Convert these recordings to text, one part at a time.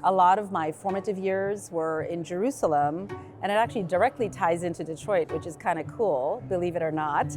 A lot of my formative years were in Jerusalem, and it actually directly ties into Detroit, which is kind of cool, believe it or not.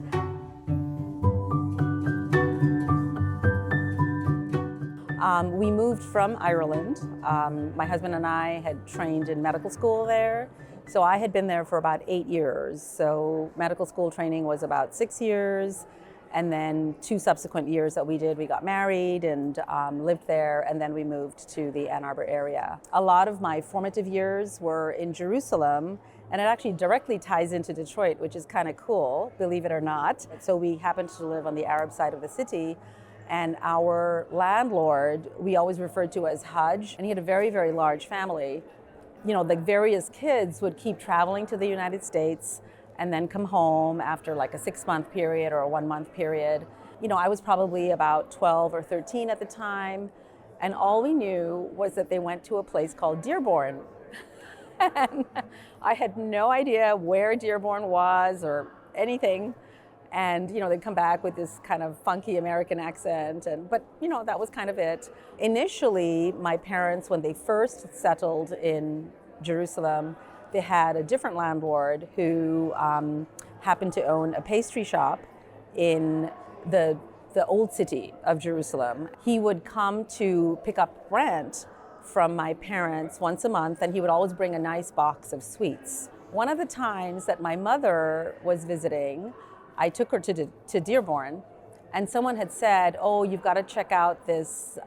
We moved from Ireland. My husband and I had trained in medical school there. So I had been there for about 8 years. So medical school training was about 6 years. And then 2 subsequent years that we got married and lived there, and then we moved to the Ann Arbor area. A lot of my formative years were in Jerusalem, and it actually directly ties into Detroit, which is kind of cool, believe it or not. So we happened to live on the Arab side of the city, and our landlord, we always referred to as Hajj, and he had a very, very large family. You know, the various kids would keep traveling to the United States and then come home after like a 6-month period or a 1-month period. You know, I was probably about 12 or 13 at the time, and all we knew was that they went to a place called Dearborn. And I had no idea where Dearborn was or anything. And, you know, they'd come back with this kind of funky American accent, but, you know, that was kind of it. Initially, my parents, when they first settled in Jerusalem, they had a different landlord who happened to own a pastry shop in the old city of Jerusalem. He would come to pick up rent from my parents once a month, and he would always bring a nice box of sweets. One of the times that my mother was visiting, I took her to Dearborn, and someone had said, "Oh, you've got to check out this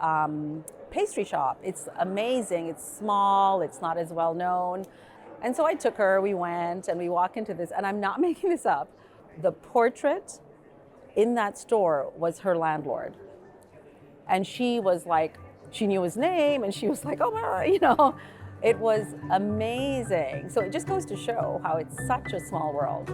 pastry shop. It's amazing. It's small. It's not as well known." And so I took her, we went, and we walked into this, and I'm not making this up. The portrait in that store was her landlord. And she was like, she knew his name, and she was like, oh my, you know, it was amazing. So it just goes to show how it's such a small world.